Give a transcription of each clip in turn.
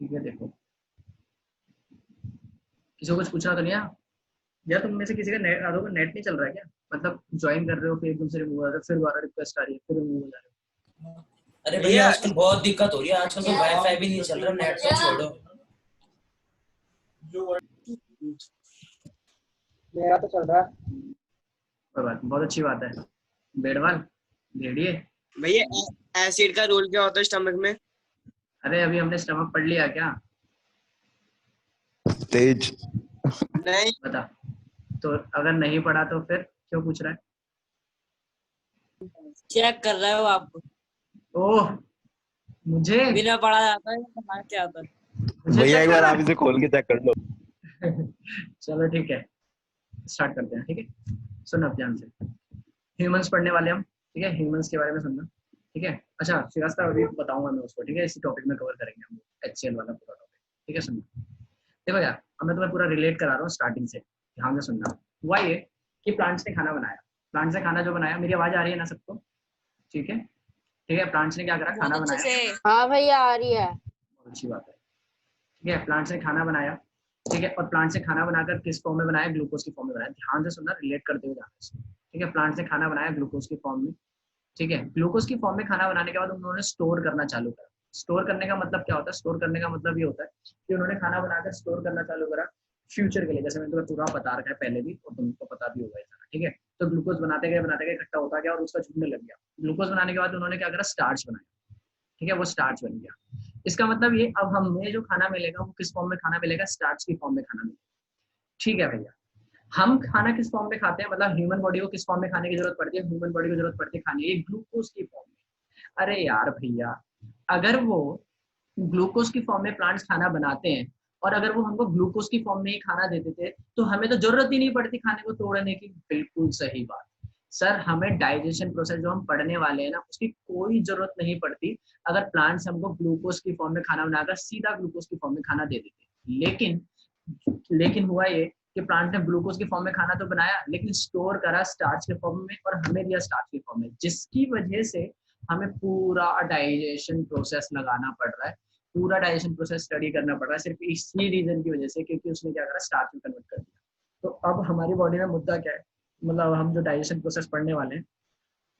ठीक है देखो, किसी को कुछ पूछना तो नहीं है? यार तुम में से किसी का नेट नेट नहीं चल रहा है क्या? मतलब ज्वाइन कर रहे हो फिर एकदम से रिमूव हो रहा है, फिर दोबारा रिक्वेस्ट आ रही है, फिर रिमूव हो जा रहे हो। अरे भैया आजकल बहुत दिक्कत हो रही है, आजकल तो वाईफाई भी नहीं चल रहा, नेट तो छोड़ो। मेरा तो चल रहा है। कोई बात नहीं, बहुत अच्छी बात है। बेड़वाल भेड़िए। भैया एसिड का रोल क्या होता है स्टमक में? अरे अभी हमने स्टमक पढ़ लिया क्या? तेज। नहीं। बता। तो अगर नहीं पढ़ा तो फिर क्यों पूछ रहा है? चेक कर रहे हो आप? ओह, मुझे बिना पढ़ा जाता है या क्या आता है? मुझे भैया चेक एक बार करना आप इसे खोल के चेक कर लो। है। चलो ठीक है, स्टार्ट करते हैं। ठीक है, सुनो ध्यान से। ह्यूमंस पढ़ने वाले हम, ठीक है? ह्यूमंस के बारे में सुनना, ठीक है? अच्छा श्रीवास्तव अभी बताऊंगा मैं उसको, ठीक है? इसी टॉपिक में कवर करेंगे हम HCl वाला पूरा टॉपिक, ठीक है? सुनना, देखो यार, अब मैं तुम्हें पूरा रिलेट करा रहा हूँ स्टार्टिंग से, ध्यान से सुनना। हुआ ये कि प्लांट्स ने खाना बनाया, प्लांट्स ने खाना जो बनाया, मेरी आवाज आ रही है ना सबको? ठीक है, ठीक है? प्लांट्स ने क्या करा, खाना अच्छे बनाया। से। हाँ भैया आ रही है। बहुत अच्छी बात है, ठीक है? प्लांट्स ने खाना बनाया, ठीक है? और प्लांट्स ने खाना बनाकर किस फॉर्म में बनाया? ग्लूकोज की फॉर्म में बनाया। ध्यान से सुनना, रिलेट करते हुए जाना इसको, ठीक है? प्लांट्स ने खाना बनाया ग्लूकोज की फॉर्म में, ठीक है? ग्लूकोज की फॉर्म में खाना बनाने के बाद उन्होंने स्टोर करना चालू करा। स्टोर करने का मतलब क्या होता है? स्टोर करने का मतलब ये होता है कि उन्होंने खाना बनाकर स्टोर करना चालू करा फ्यूचर के लिए, जैसे मैंने तुम्हें पूरा बता रखा है पहले भी और तुमको पता भी होगा ये सारा, ठीक है? तो ग्लूकोज बनाते गए इकट्ठा होता गया और उसका झुंड लग गया। ग्लूकोज बनाने के बाद उन्होंने क्या करा? स्टार्च बनाया, ठीक है? वो स्टार्च बन गया। इसका मतलब ये, अब हमें जो खाना मिलेगा वो किस फॉर्म में खाना मिलेगा? स्टार्च की फॉर्म में खाना मिलेगा, ठीक है भैया? हम खाना किस फॉर्म में खाते हैं, मतलब ह्यूमन बॉडी को किस फॉर्म में खाने की जरूरत पड़ती है? ह्यूमन बॉडी को जरूरत पड़ती है खाने की ग्लूकोज की फॉर्म में। अरे यार भैया, अगर वो ग्लूकोज की फॉर्म में प्लांट्स खाना बनाते हैं और अगर वो हमको ग्लूकोज की फॉर्म में ही खाना देते थे तो हमें तो जरूरत ही नहीं पड़ती खाने को तोड़ने की। बिल्कुल सही बात सर, हमें डाइजेशन प्रोसेस जो हम पढ़ने वाले हैं ना उसकी कोई जरूरत नहीं पड़ती अगर प्लांट्स हमको ग्लूकोज की फॉर्म में खाना बनाकर सीधा ग्लूकोज की फॉर्म में खाना दे देते। लेकिन हुआ ये कि प्लांट ने ग्लूकोज की फॉर्म में खाना तो बनाया लेकिन स्टोर करा स्टार्च के फॉर्म में और हमें दिया स्टार्च की फॉर्म में, जिसकी वजह से हमें पूरा डाइजेशन प्रोसेस लगाना पड़ रहा है, पूरा डाइजेशन प्रोसेस स्टडी करना पड़ रहा है सिर्फ इसी रीजन की वजह से, क्योंकि उसने क्या करा? स्टार्च में कन्वर्ट कर दिया। तो अब हमारी बॉडी में मुद्दा क्या है, मतलब हम जो डाइजेशन प्रोसेस पढ़ने वाले हैं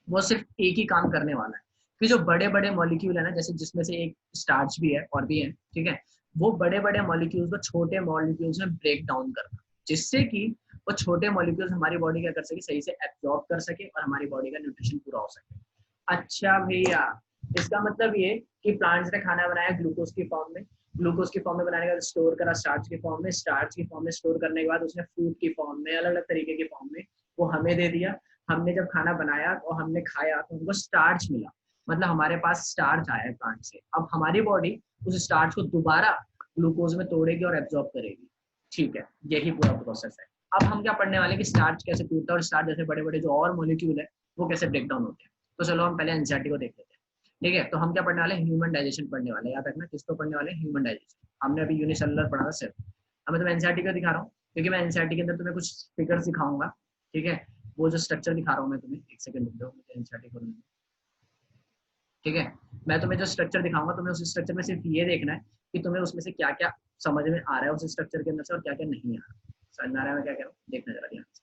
वो सिर्फ एक ही काम करने वाला है कि जो बड़े बड़े मॉलिक्यूल है ना, जैसे जिसमें से एक स्टार्च भी है और भी है, ठीक है? वो बड़े बड़े मॉलिक्यूल्स को छोटे मॉलिक्यूल्स में ब्रेक डाउन करना, जिससे कि वो छोटे मॉलिक्यूल्स हमारी बॉडी क्या कर सके? सही से एब्जॉर्ब कर सके और हमारी बॉडी का न्यूट्रिशन पूरा हो सके। अच्छा भैया, इसका मतलब ये कि प्लांट्स ने खाना बनाया ग्लूकोज की फॉर्म में, ग्लूकोज की फॉर्म में बनाने के बाद स्टोर करा स्टार्च की फॉर्म में, स्टार्च की फॉर्म में स्टोर करने के बाद उसने फूड की फॉर्म में, अलग अलग तरीके की फॉर्म में वो हमें दे दिया। हमने जब खाना बनाया और हमने खाया तो हमको स्टार्च मिला, मतलब हमारे पास स्टार्च आया है प्लांट से। अब हमारी बॉडी उस स्टार्च को दोबारा ग्लूकोज में तोड़ेगी और एब्जॉर्ब करेगी, ठीक है? यही पूरा प्रोसेस है। अब हम क्या पढ़ने वाले कि स्टार्च कैसे टूटता है और स्टार्च जैसे बड़े बड़े जो और मॉलिक्यूल है वो कैसे ब्रेक डाउन होते हैं। तो चलो हम पहले एनसीईआरटी को देख लेते हैं, ठीक है? तो हम क्या पढ़ने वाले? ह्यूमन डाइजेशन पढ़ने वाले। याद रखना किसको पढ़ने वाले? Human digestion. हमने अभी यूनिसेलुलर पढ़ा था सिर्फ। अब मैं तुम्हें एनसीईआरटी को दिखा रहा हूँ क्योंकि मैं एनसीईआरटी के अंदर तुम्हें कुछ फिगर्स दिखाऊंगा, ठीक है? वो जो स्ट्रक्चर दिखा रहा हूँ मैं तुम्हें, एक सेकंड रुक जाओ, मुझे एनसीईआरटी खोलने दो, ठीक है? मैं तुम्हें जो स्ट्रक्चर दिखाऊंगा तुम्हें उस स्ट्रक्चर में सिर्फ ये देखना है कि तुम्हें उसमें से क्या क्या समझ में आ रहा है उस स्ट्रक्चर के अंदर से और क्या क्या नहीं आ रहा। समझ में आ रहा है मैं क्या कह रहा हूँ? देखना जरा ध्यान से,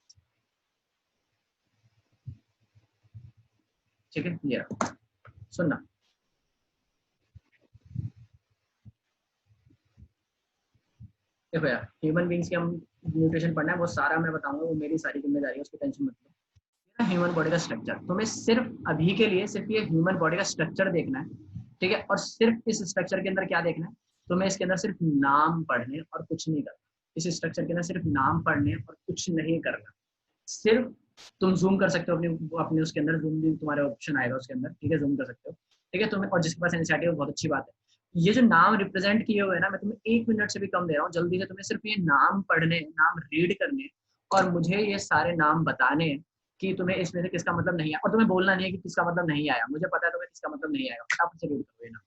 ठीक है? ये सुनना, देखो यार, ह्यूमन बींग्स के हम न्यूट्रिशन पढ़ना है वो सारा मैं बताऊंगा, वो मेरी सारी जिम्मेदारी है, उसकी टेंशन मत लो। ह्यूमन बॉडी का स्ट्रक्चर तुम्हें सिर्फ अभी के लिए सिर्फ ये ह्यूमन बॉडी का स्ट्रक्चर देखना है, ठीक है? और सिर्फ इस स्ट्रक्चर के अंदर क्या देखना है? तुम्हें इसके अंदर सिर्फ नाम पढ़ने और कुछ नहीं करना। इस स्ट्रक्चर के अंदर सिर्फ नाम पढ़ने और कुछ नहीं करना। सिर्फ तुम जूम कर सकते हो अपने अपने उसके अंदर, जूम भी तुम्हारे ऑप्शन आएगा उसके अंदर, ठीक है? जूम कर सकते हो, ठीक है? तुम्हें, और जिसके पास एनसीईआरटी है वो बहुत अच्छी बात है। ये जो नाम रिप्रेजेंट किए हुए हैं ना, मैं तुम्हें 1 मिनट से भी कम दे रहा हूँ, जल्दी से तुम्हें सिर्फ ये नाम पढ़ने, नाम रीड करने और मुझे ये सारे नाम बताने कि तुम्हें इसमें से किसका मतलब नहीं आया, और तुम्हें बोलना नहीं है कि किसका मतलब नहीं आया, मुझे पता है तुम्हें किसका मतलब नहीं आएगा, फटाफट से रीड करो ये नाम।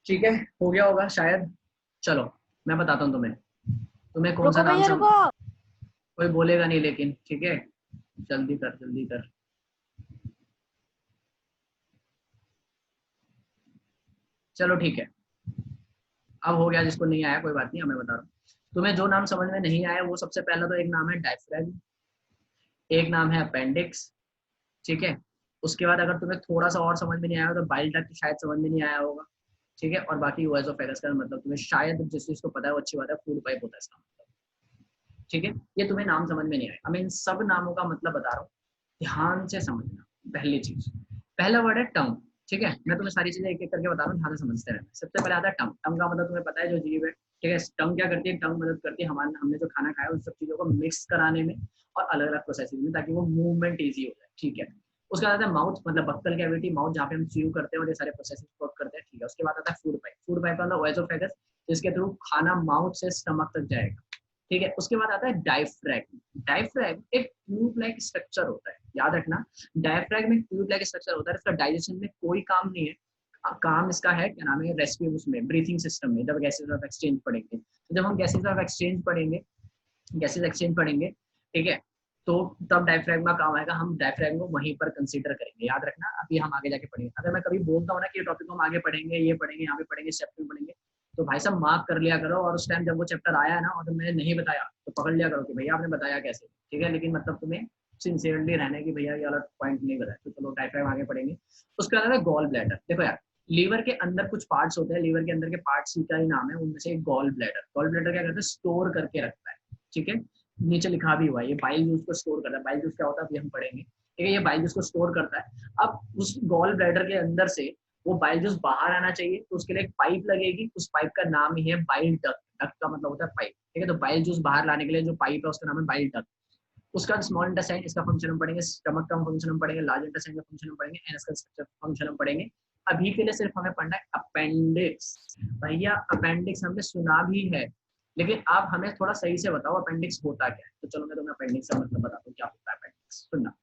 ठीक है, हो गया होगा शायद। चलो मैं बताता हूँ तुम्हें कौन सा रुको नाम भैया रुको। कोई बोलेगा नहीं लेकिन, ठीक है, जल्दी कर जल्दी कर। चलो ठीक है, अब हो गया, जिसको नहीं आया कोई बात नहीं, अब मैं बता रहा हूँ तुम्हें। जो नाम समझ में नहीं आया वो सबसे पहला तो एक नाम है डायफ्रैगम, एक नाम है अपेंडिक्स, ठीक है। उसके बाद अगर तुम्हें थोड़ा सा और समझ में नहीं आया तो बाइल डक्ट शायद समझ में नहीं आया होगा, ठीक है। और बाकी ओएसोफेगस का मतलब तुम्हें शायद जिस चीज को पता है वो अच्छी बात है, फूड पाइप होता है इसका मतलब, ठीक है। ये तुम्हें नाम समझ में नहीं आया, मैं इन सब नामों का मतलब बता रहा हूँ, ध्यान से समझना। पहली चीज, पहला वर्ड है टंग, ठीक है। मैं तुम्हें सारी चीजें एक एक करके बता रहा हूँ, ध्यान से समझते रहना। सबसे पहले आता है टंग। टंग का मतलब तुम्हें पता है, जो जीभ है, ठीक है। टंग क्या करती है? टंग मदद करती है हमने जो खाना खाया उन सब चीजों को मिक्स कराने में और अलग अलग प्रोसेसिंग में, ताकि वो मूवमेंट ईजी हो जाए, ठीक है। उसके बाद आता है माउथ, मतलब बक्कल कैविटी, माउथ जहाँ पे हम च्यू करते हैं और ये सारे प्रोसेसिंग करते हैं, ठीक है। उसके बाद आता है फूड पाइप। फूड पाइप का मतलब ओएसोफेगस, जिसके थ्रू खाना माउथ से स्टमक तक जाएगा, ठीक है। उसके बाद आता है डायफ्रैगम। डायफ्रैगम एक ट्यूब लाइक स्ट्रक्चर होता है, याद रखना। डायफ्रैगम एक ट्यूब लाइक स्ट्रक्चर होता है, इसका डाइजेशन में कोई काम नहीं है। काम इसका है, क्या नाम है, रेस्पिरेशन, उसमें ब्रीथिंग सिस्टम में। जब गैसेज ऑफ एक्सचेंज पढ़ेंगे, तो जब हम गैसेज ऑफ एक्सचेंज पढ़ेंगे, गैसेज एक्सचेंज पढ़ेंगे, ठीक है, तो तब डायफ्रैगम का काम आएगा। हम डायफ्रैगम को वहीं पर कंसीडर करेंगे, याद रखना। अभी हम आगे जाके पढ़ेंगे। अगर मैं कभी बोलता हूँ ना कि ये टॉपिक हम आगे पढ़ेंगे, ये पढ़ेंगे, यहाँ पे पढ़ेंगे, चैप्टर में पढ़ेंगे, तो भाई साहब मार्क कर लिया करो। और उस टाइम जब वो चैप्टर आया ना और तो मैंने नहीं बताया तो पकड़ लिया करो कि भैया आपने बताया कैसे, ठीक है। लेकिन मतलब तुम्हें सिंसियरली रहना है कि भैया ये वाला पॉइंट नहीं बताया। तो चलो डायफ्रैगम आगे पढ़ेंगे। उसके बाद है गॉल ब्लैडर। देखो यार, लीवर के अंदर कुछ पार्ट्स होते हैं, लीवर के अंदर के पार्ट्स का ही नाम है, उनमें से एक गॉल ब्लैडर। गॉल ब्लैडर क्या करता है? स्टोर करके रखता है, ठीक है। नीचे लिखा भी हुआ है, ये बाइल जूस को स्टोर करता है। बाइल जूस क्या होता है अभी हम पढ़ेंगे, ठीक है। ये बाइल जूस को स्टोर करता है। अब उस गॉल ब्लैडर के अंदर से वो बाइल जूस बाहर आना चाहिए, तो उसके लिए एक पाइप लगेगी। उस पाइप का नाम ही है बाइल डक्ट। डक्ट का मतलब होता है पाइप, ठीक है। तो बाइल जूस बाहर लाने के लिए जो पाइप है उसका नाम है बाइल डक्ट। उसका स्मॉल इंटेस्टाइन, इसका फंक्शन हम पढ़ेंगे। स्टमक का फंक्शन हम पढ़ेंगे। लार्ज इंटेस्टाइन का फंक्शन हम पढ़ेंगे। एनस का फंक्शन हम पढ़ेंगे। अभी के लिए सिर्फ हमें पढ़ना है अपेंडिक्स। भैया अपेंडिक्स हमने सुना भी है, लेकिन आप हमें थोड़ा सही से बताओ अपेंडिक्स होता क्या है। तो चलो मैं तुम्हें अपेंडिक्स का मतलब बताता हूँ क्या होता है अपेंडिक्स। सुनना,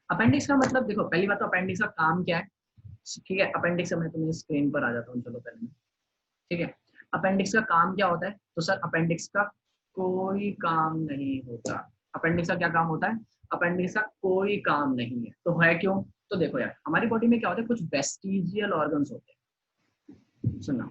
अपेंडिक्स का मतलब देखो, पहली बात तो अपेंडिक्स का काम क्या है, ठीक है। अपेंडिक्स मैं तुम्हें स्क्रीन पर आ जाता हूँ, चलो पहले, ठीक है। अपेंडिक्स का काम क्या होता है? तो सर अपेंडिक्स का कोई काम नहीं होता। अपेंडिक्स का क्या काम होता है? अपेंडिक्स का कोई काम नहीं है। तो है क्यों? तो देखो यार, हमारी बॉडी में क्या होता है, कुछ वेस्टिजियल ऑर्गन्स होते हैं। सुनना,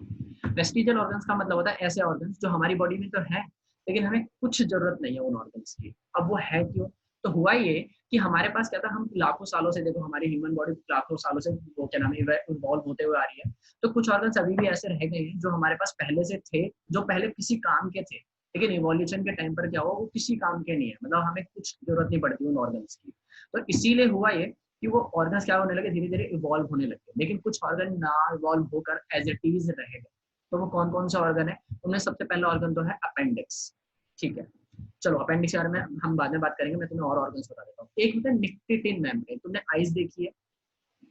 वेस्टिजियल ऑर्गन्स का मतलब होता है ऐसे ऑर्गन्स जो हमारी बॉडी में तो है, लेकिन हमें कुछ जरूरत नहीं है उन ऑर्गन्स की। अब वो है क्यों? तो हुआ ये कि हमारे पास क्या था, हम लाखों सालों से, देखो हमारी ह्यूमन बॉडी लाखों सालों से वो क्या नाम है इवॉल्व होते हुए आ रही है। तो कुछ ऑर्गन्स अभी भी ऐसे रह गए हैं जो हमारे पास पहले से थे, जो पहले किसी काम के थे, लेकिन इवोल्यूशन के टाइम पर क्या हुआ, वो किसी काम के नहीं है, मतलब हमें कुछ जरूरत नहीं पड़ती उन ऑर्गन्स की। तो इसीलिए हुआ ये कि वो ऑर्गन्स क्या होने लगे, धीरे धीरे इवॉल्व होने लगे। लेकिन कुछ ऑर्गन ना इवॉल्व होकर एज इट इज रह गए। तो वो कौन कौन से ऑर्गन है? उनमें सबसे पहला ऑर्गन तो है अपेंडिक्स, ठीक है। चलो अपेंडिक्स के बारे में हम बाद में बात करेंगे, मैं तुम्हें और ऑर्गन्स बता देता हूँ। एक होता है निक्टिटिन मेम्ब्रेन। तुमने आइज देखी है,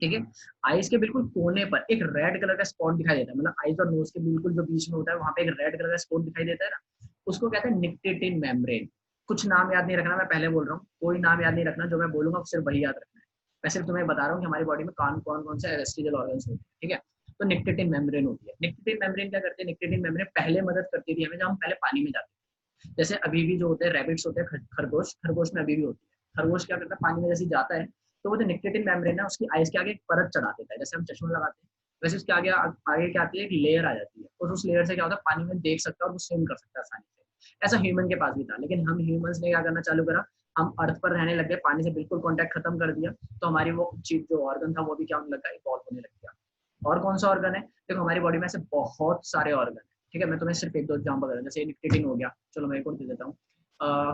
ठीक है। आइज के बिल्कुल कोने पर एक रेड कलर का स्पॉट दिखाई देता है, मतलब आइज और नोज के बिल्कुल जो बीच में होता है वहां पे एक रेड कलर का स्पॉट दिखाई देता है ना, उसको कहते हैं निक्टिटिन मेम्ब्रेन। कुछ नाम याद नहीं रखना, मैं पहले बोल रहा हूँ, कोई नाम याद नहीं रखना, जो मैं बोलूंगा सिर्फ वही याद रखना है। मैं सिर्फ तुम्हें बता रहा हूँ कि हमारी बॉडी में कौन कौन कौन से वेस्टिजियल ऑर्गन्स होते हैं, ठीक है। तो निक्टिटिन मेम्ब्रेन होती है। निक्टिटिन मेम्ब्रेन क्या करती है? निक्टिटिन मेम्ब्रेन पहले मदद करती थी हमें जब हम पहले पानी में जाते हैं। जैसे अभी भी जो होते हैं रैबिट्स होते हैं, खरगोश, खरगोश में अभी भी होती है। खरगोश क्या करता है, पानी में जैसे जाता है तो वो जो निक्टिटिन मेम्ब्रेन है उसकी आइज के आगे एक परत चढ़ा देता है। जैसे हम चश्मा लगाते हैं वैसे उसके आगे आगे क्या आती है, एक लेयर आ जाती है, और उस लेयर से क्या होता है, पानी में देख सकता है और वो स्विम कर सकता है आसानी से। ऐसा ह्यूमन के पास भी था, लेकिन हम ह्यूमंस ने क्या करना चालू करा, हम अर्थ पर रहने लग गए, पानी से बिल्कुल कॉन्टैक्ट खत्म कर दिया, तो हमारी वो चीज जो ऑर्गन था वो भी क्या होने लगा, इवॉल्व होने लग गया। और कौन सा ऑर्गन है? देखो हमारी बॉडी में ऐसे बहुत सारे ऑर्गन है, ठीक है। मैं तुम्हें सिर्फ एक दो एग्जाम्पल बता, जैसे निक्टिटिन हो गया, चलो मैं एक और दे देता हूँ,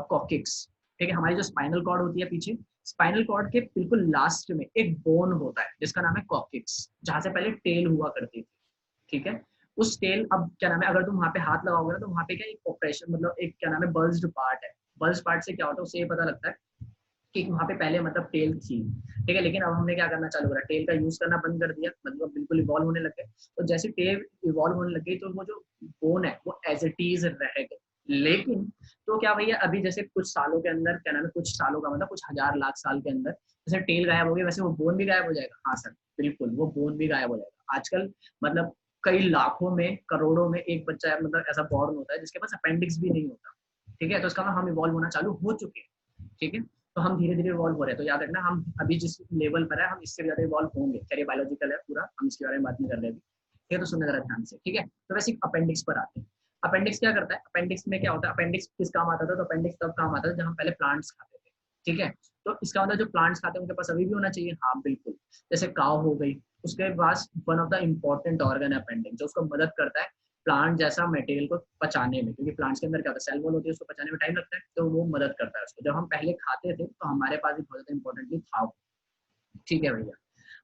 कॉकिक्स, ठीक है। हमारी जो स्पाइनल कॉर्ड होती है पीछे, स्पाइनल कॉर्ड के बिल्कुल लास्ट में एक बोन होता है जिसका नाम है कॉकिक्स, जहां से पहले टेल हुआ करती थी, ठीक है। उस टेल, अब क्या नाम है, अगर तुम वहां पे हाथ लगाओगे ना तो वहां पे क्या एक ऑपरेशन, मतलब एक क्या नाम है, बल्ज्ड पार्ट है। बल्ज पार्ट से क्या होता है, उससे ये पता लगता है कि वहां पे पहले मतलब टेल थी, ठीक है। लेकिन अब हमने क्या करना चालू करा, टेल का यूज करना बंद कर दिया, मतलब बिल्कुल इवॉल्व होने लग गए। तो जैसे टेल इवॉल्व होने लग गई तो वो जो बोन है वो एज इट इज रह गई। लेकिन तो क्या भैया, अभी जैसे कुछ सालों के अंदर, क्या नाम है, कुछ सालों का मतलब कुछ हजार लाख साल के अंदर, जैसे टेल गायब हो गई वैसे वो बोन भी गायब हो जाएगा। हाँ सर बिल्कुल, वो बोन भी गायब हो जाएगा आजकल। मतलब कई लाखों में करोड़ों में एक बच्चा मतलब ऐसा बॉर्न होता है जिसके पास अपेंडिक्स भी नहीं होता, ठीक है। तो इसका मतलब हम इवॉल्व होना चालू हो चुके हैं, ठीक है। तो हम धीरे धीरे इवॉल्व हो रहे हैं। तो याद रखना हम अभी जिस लेवल पर है हम इससे ज्यादा इवॉल्व होंगे। चलिए बायोलॉजिकल है पूरा, हम इसके बारे में बात नहीं कर रहे अभी, ठीक है। तो सुनना जरा ध्यान से, ठीक है। तो वैसे अपेंडिक्स पर आते हैं। अपेंडिक्स क्या करता है? अपेंडिक्स में क्या होता है? अपेंडिक्स किस काम आता था? तो अपेंडिक्स तब काम आता था जब हम पहले प्लांट्स खाते थे, ठीक है। तो इसका मतलब जो प्लांट्स खाते हैं उनके पास अभी भी होना चाहिए, हाँ बिल्कुल। जैसे काव हो गई, उसके पास one of the important organ है अपेंडिक्स, जो उसको मदद करता है प्लांट जैसा मटेरियल को पचाने में, क्योंकि प्लांट्स के अंदर क्या होता है, सेल वॉल होती है, उसको पचाने में टाइम लगता है, तो वो मदद करता है उसको। जब हम पहले खाते थे तो हमारे पास भी बहुत ज्यादा इंपॉर्टेंटली था, ठीक है भैया।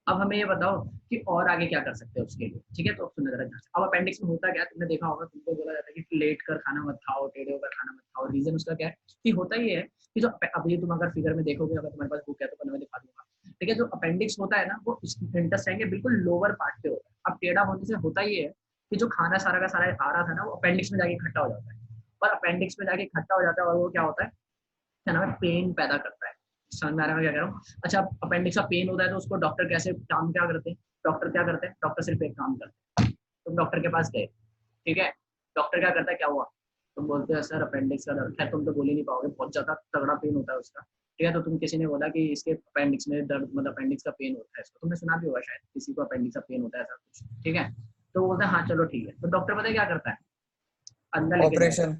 अब हमें ये बताओ कि और आगे क्या कर सकते हैं उसके लिए, ठीक है। तो सुनने जरा ध्यान से। अब अपेंडिक्स में होता क्या है, तुमने देखा होगा, तुमको बोला जाता है कि लेट कर खाना मत खाओ, टेढ़े होकर खाना मत खाओ। रीजन उसका क्या है कि होता ही है कि जो अभी तुम अगर फिगर में देखोगे, अगर तुम्हारे पास बुक है तो मैं दिखा दूंगा, ठीक है। जो अपेंडिक्स होता है ना, वो इंटेस्टाइन के बिल्कुल लोअर पार्ट पे होता है। अब टेढ़ा होने से होता ही है कि जो खाना सारा का सारा आ रहा था ना, वो अपेंडिक्स में जाके इकट्ठा हो जाता है, और अपेंडिक्स में जाके इकट्ठा हो जाता है, और वो क्या होता है, क्या नाम है, पेन पैदा करता है। समझ में आ रहा है मैं क्या कह रहा हूँ? अच्छा, अपेंडिक्स का पेन होता है तो उसको डॉक्टर कैसे काम क्या करते हैं? डॉक्टर क्या करते हैं? डॉक्टर सिर्फ एक काम करते हैं, तुम डॉक्टर के पास गए, ठीक है। डॉक्टर क्या करता है, क्या हुआ, तुम बोलते हो सर अपेंडिक्स का दर्द है, तुम तो बोल ही नहीं पाओगे, बहुत ज्यादा तगड़ा पेन होता है उसका, ठीक है। तो तुम किसी ने बोला कि इसके अपेंडिक्स में दर्द, मतलब अपेंडिक्स का पेन होता है, इसको तुमने सुना भी होगा शायद, किसी को अपेंडिक्स का पेन होता है ऐसा कुछ, ठीक है। तो वो बोलता है हाँ चलो ठीक है। तो डॉक्टर पता है क्या करता है? अंदर लेके जाएगा। ऑपरेशन।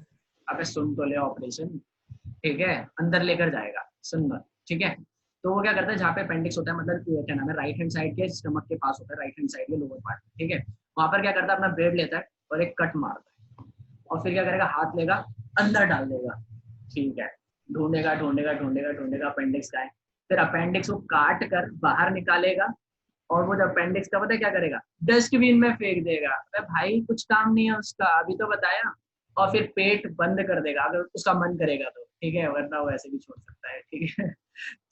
अबे सुन तो ले, ऑपरेशन, ठीक है, अंदर लेकर जाएगा, सुनना, ठीक है। तो वो क्या करता है, जहाँ पे अपेंडिक्स होता है, मतलब क्या नाम है, राइट हैंड साइड के स्टमक के पास होता है, राइट हैंड साइड के लोअर पार्ट, ठीक है। वहां पर क्या करता है, अपना ब्लेड लेता है और एक कट मारता है, और फिर क्या करेगा, हाथ लेगा, अंदर डाल देगा, ठीक है। ढूंढेगा ढूंढेगा ढूंढेगा ढूंढेगा अपेंडिक्स का है, फिर अपेंडिक्स को काट कर बाहर निकालेगा, और वो जब अपेंडिक्स का पता है क्या करेगा, डस्टबिन में फेंक देगा। अरे भाई कुछ काम नहीं है उसका, अभी तो बताया। और फिर पेट बंद कर देगा अगर उसका मन करेगा तो, ठीक है, वरना वो ऐसे भी छोड़ सकता है, ठीक है।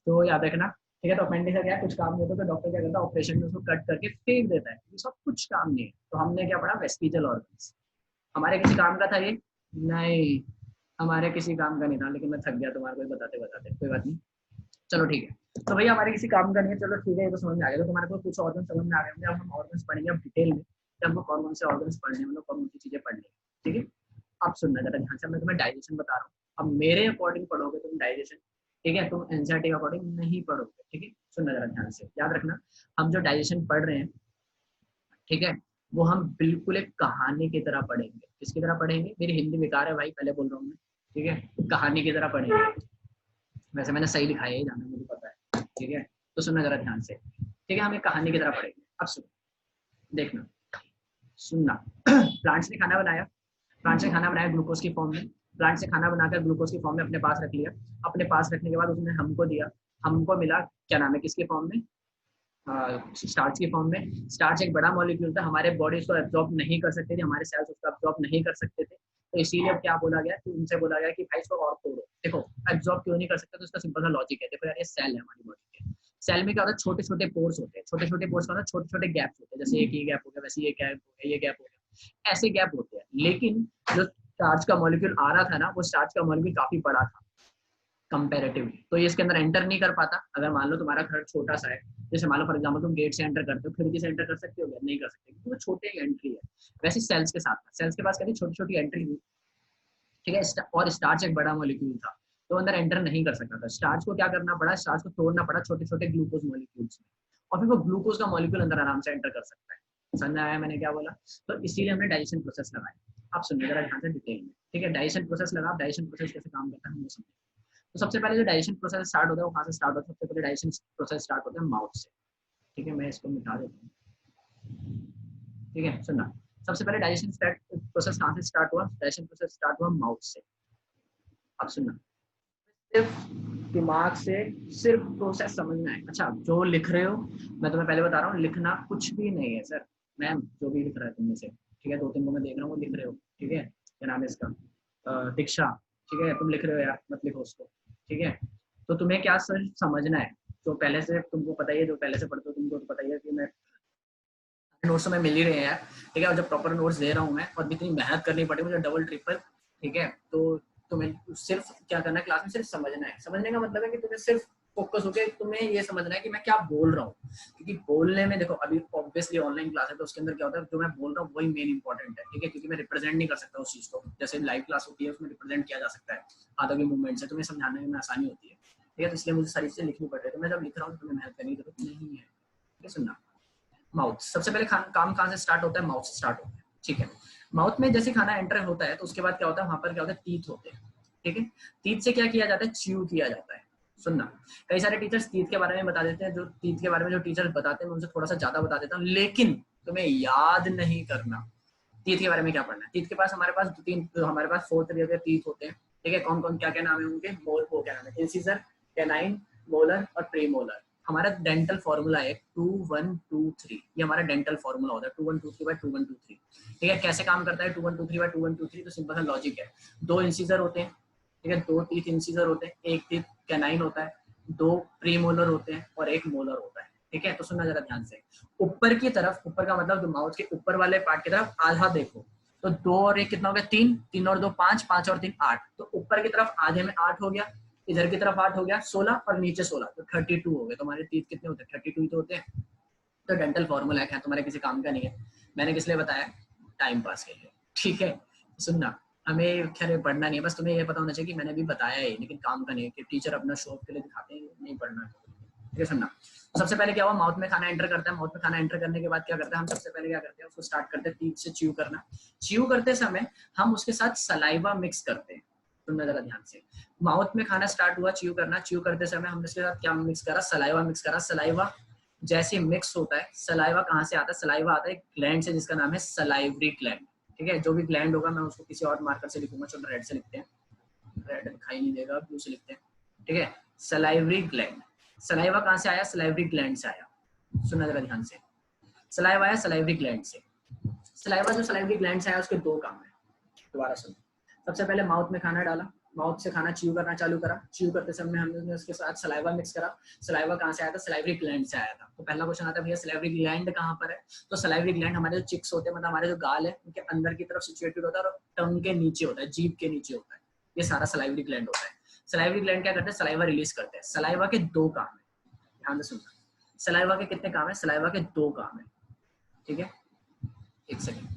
तो याद रखना, ठीक है। तो अपेंडिक्स का क्या कुछ काम नहीं होता, तो डॉक्टर क्या करता है, ऑपरेशन में उसको कट करके फेंक देता है, ये सब कुछ काम नहीं है। तो हमने क्या पढ़ा, वेस्टिजियल ऑर्गन्स, हमारे किसी काम का था ये? नहीं, हमारे किसी काम का नहीं था, लेकिन मैं थक गया तुम्हारे को बताते बताते, कोई बात नहीं, चलो ठीक है। तो भैया हमारे किसी काम का नहीं है, चलो ठीक है, ये तो समझ में आ गया। तो तुम्हारे को कुछ ऑर्गन समझ में आ गए होंगे। अब हम ऑर्गन्स पढ़ेंगे अब डिटेल में, कि हमको कौन कौन से ऑर्गन्स पढ़ने हैं, मतलब कौन कौन सी चीजें पढ़नी है, ठीक है। अब सुनना जरा ध्यान से, मैं तुम्हें डाइजेशन बता रहा हूँ, अब मेरे अकॉर्डिंग पढ़ोगे तुम डाइजेशन, ठीक है। तुम एनसीईआरटी के अकॉर्डिंग नहीं पढ़ोगे, ठीक है। सुनना जरा ध्यान से, याद रखना, हम जो डाइजेशन पढ़ रहे हैं, ठीक है, वो हम बिल्कुल एक कहानी की तरह पढ़ेंगे। किसकी तरह पढ़ेंगे? मेरी हिंदी बेकार है भाई, पहले बोल रहा हूँ मैं, ठीक है, कहानी की तरह पढ़ेंगे। वैसे मैंने सही लिखा है, जाना मुझे पता है, ठीक है। तो सुनना जरा ध्यान से, ठीक है, हम एक कहानी की तरह पढ़ेंगे। अब सुनो, देखना, सुनना। प्लांट्स ने खाना बनाया, प्लांट्स ने खाना बनाया ग्लूकोज की फॉर्म में, प्लांट से खाना बनाकर ग्लूकोज की फॉर्म में अपने पास रख लिया, अपने पास रखने के बाद उसने हमको दिया, हमको मिला क्या नाम है, किसके फॉर्म में, स्टार्च की फॉर्म में। स्टार्च एक बड़ा मॉलिक्यूल था, हमारे बॉडी उसको एब्जॉर्ब नहीं कर सकते थे, हमारे सेल्स उसको एब्जॉर्ब नहीं कर सकते थे, तो इसीलिए अब क्या बोला गया कि उनसे बोला गया कि भाई इसको और तोड़ो। देखो एब्जॉर्ब क्यों नहीं कर सकते, तो उसका सिंपल सा लॉजिक है। देखो यार, ये सेल है हमारी बॉडी के, सेल में क्या होता है, छोटे छोटे पोर्स होते हैं, छोटे छोटे पोर्स का मतलब छोटे छोटे गैप्स होते हैं, जैसे एक ही गैप हो गया, वैसे ये गैप हो गया, ये गैप हो गया, ऐसे गैप होते हैं। लेकिन जो स्टार्च का मॉलिक्यूल आ रहा था ना, वो स्टार्च का मॉलिक्यूल काफी बड़ा था कंपैरेटिवली, तो ये इसके अंदर एंटर नहीं कर पाता। अगर मान लो तुम्हारा घर छोटा सा है, जैसे मान लो फॉर एग्जांपल तुम गेट से एंटर करते हो, खिड़की से एंटर कर सकते हो? नहीं कर सकते, क्योंकि वो छोटे एंट्री है। वैसे सेल्स के साथ, सेल्स के पास कभी छोटी छोटी एंट्री हुई, ठीक है। और स्टार्च एक बड़ा मॉलिक्यूल था, तो अंदर एंटर नहीं कर सकता था। स्टार्च को क्या करना पड़ा, स्टार्च को तोड़ना पड़ा छोटे छोटे ग्लूकोज मॉलिक्यूल्स में, और फिर वो ग्लूकोज का मॉलिक्यूल अंदर आराम से एंटर कर सकता है। समझ आया मैंने क्या बोला? तो इसीलिए हमने डाइजेशन प्रोसेस लगाया। आप सुनिए जरा ध्यान से डिटेल में, ठीक है। डाइजेशन प्रोसेस लगा, डाइजेशन प्रोसेस कैसे काम करता है हम वो समझें। तो सबसे पहले जो डाइजेशन प्रोसेस स्टार्ट होता है वो कहाँ से स्टार्ट होता है? सबसे पहले डाइजेशन प्रोसेस स्टार्ट होता है माउथ से, ठीक है। मैं इसको मिटा देता हूँ, ठीक है। सुनना, सबसे पहले डाइजेशन प्रोसेस कहाँ से स्टार्ट हुआ? डाइजेशन प्रोसेस स्टार्ट हुआ माउथ से। अब सुनना, सिर्फ दिमाग से सिर्फ प्रोसेस समझना है। अच्छा, जो लिख रहे हो, मैं तुम्हें पहले बता रहा हूँ, लिखना कुछ भी नहीं है सर, मैम जो भी लिख रहा है तुम में से, ठीक है, दो तीन को मैं देख रहा हूँ वो लिख रहे हो, ठीक है। क्या नाम है इसका, दीक्षा, ठीक है, तुम लिख रहे हो यार, मत लिखो उसको, ठीक है। तो तुम्हें क्या सर समझना है, जो पहले से तुमको पता ही है, जो पहले से पढ़ते हो तुमको तो पता ही है कि मैं नोट्स में मिल ही रहे हैं यार, ठीक है। और जब प्रॉपर नोट्स दे रहा हूँ मैं, और इतनी मेहनत करनी पड़ी मुझे डबल ट्रिपल, ठीक है। तो तुम्हें सिर्फ क्या करना है क्लास में, सिर्फ समझना है। समझने का मतलब है कि तुम्हें सिर्फ फोकस होकर तुम्हें ये समझना है कि मैं क्या बोल रहा हूँ, क्योंकि बोलने में देखो अभी ऑब्वियसली ऑनलाइन क्लास है तो उसके अंदर क्या होता है, जो मैं बोल रहा हूँ वही मेन इंपॉर्टेंट है, ठीक है, क्योंकि मैं रिप्रेजेंट नहीं कर सकता उस चीज को, जैसे लाइव क्लास होती है उसमें रिप्रेजेंट किया जा सकता है हाथों के मूवमेंट से, तुम्हें समझाने में आसानी होती है, ठीक है, तो इसलिए मुझे सारी चीजें लिखनी पड़ रही है, तो मैं जब लिख रहा हूँ तो तुम्हें मेहनत करने की जरूरत नहीं है, ठीक है। सुनना, माउथ सबसे पहले काम कहाँ से स्टार्ट होता है, माउथ से स्टार्ट होता है, ठीक है। माउथ में जैसे खाना एंटर होता है तो उसके बाद क्या होता है, वहां पर क्या होता है, टीथ होते हैं, ठीक है। टीथ से क्या किया जाता है, च्यू किया जाता है। सुनना, कई सारे टीचर्स टीथ के बारे में बता देते हैं, जो टीथ के बारे में जो टीचर्स बताते हैं मैं उनसे थोड़ा सा ज्यादा बता देता हूँ, लेकिन तुम्हें याद नहीं करना टीथ के बारे में क्या पढ़ना है। टीथ के पास हमारे पास हमारे पास 4 तरह के टीथ होते हैं, ठीक है। कौन कौन क्या क्या नाम है उनके, वो क्या नाम है, इंसिजर, कैनाइन, मोलर और प्रीमोलर। हमारा डेंटल फॉर्मूला है 2 1 2 3, ये हमारा डेंटल फॉर्मूला होता है 2 1 2 3 2 1 2 3, ठीक है। कैसे काम करता है 2 1 2 3 2 1 2 3, तो सिंपल सा लॉजिक है, 2 इंसिजर होते हैं, ठीक है, 2 टीथ इंसिजर होते हैं, एक टीथ कैनाइन होता है, 2 प्रीमोलर होते हैं और 1 मोलर होता है, ठीक है। तो सुनना जरा ध्यान से, ऊपर की तरफ, ऊपर का मतलब माउथ के ऊपर वाले पार्ट की तरफ आधा देखो, तो 2 और 1 कितना हो गया, 3, 3 और 2 5, 5 और 3 8, तो ऊपर की तरफ आधे में 8 हो गया, इधर की तरफ 8 हो गया 16 और नीचे 16, तो 32 हो गए। तो हमारे टीथ कितने होते हैं, 32 ही तो होते हैं। तो डेंटल फॉर्मूला है, तुम्हारे किसी काम का नहीं है, मैंने किस लिए बताया, टाइम पास के लिए, ठीक है। सुनना, हमें खैर पढ़ना नहीं है, बस तुम्हें ये पता होना चाहिए कि मैंने भी बताया है, लेकिन काम का नहीं है, कि टीचर अपना शो ऑफ के लिए दिखाते हैं, नहीं पढ़ना, ठीक है। सुनना, तो सबसे पहले क्या हुआ, माउथ में खाना एंटर करता है, माउथ में खाना एंटर करने के बाद क्या करते हैं, हम सबसे पहले क्या करते हैं, उसको स्टार्ट करते हैं टीथ से च्यू करना। च्यू करते समय हम उसके साथ सलाइवा मिक्स करते हैं। सुनना जरा ध्यान से, माउथ में खाना स्टार्ट हुआ च्यू करना, च्यू करते समय हमने इसके साथ क्या मिक्स करा, सलाइवा मिक्स करा। सलाइवा जैसे मिक्स होता है, सलाइवा कहाँ से आता है, सलाइवा आता है ग्लैंड से जिसका नाम है सलाइवरी ग्लैंड, ठीक है। जो भी ग्लैंड होगा मैं उसको किसी और मार्कर से लिखूंगा, चलो रेड से लिखते हैं, रेड दिखाई नहीं देगा, ब्लू से लिखते हैं, ठीक है। सलाइवरी ग्लैंड, सलाइवा कहाँ से आया, सलाइवरी ग्लैंड से आया। सुनना जरा ध्यान से, सलाइवा आया सलाइवरी ग्लैंड से। सलाइवा जो सलाइवरी ग्लैंड से आया उसके 2 काम है, दोबारा सुनो। सबसे पहले माउथ में खाना डाला, माउथ से खाना च्यू करना चालू करा, च्यू करते समय हमने उसके साथ सलाइवा मिक्स करा। सलाइवा कहाँ से आया था, सलाइवरी ग्लैंड से आया था। तो पहला क्वेश्चन आता है भैया सलाइवरी ग्लैंड कहाँ पर है, तो सलाइवरी ग्लैंड हमारे जो चिक्स होते हैं, मतलब हमारे जो गाल है उनके अंदर की तरफ सिचुएटेड होता है और टंग के नीचे होता है, जीभ के नीचे होता है, ये सारा सलाइवरी ग्लैंड होता है। सलाइवरी ग्लैंड क्या करते हैं, सलाइवा रिलीज करते हैं। सलाइवा के 2 काम है, ध्यान से सुनना, सलाइवा के कितने काम है, सलाइवा के 2 काम है, ठीक है। एक सेकेंड,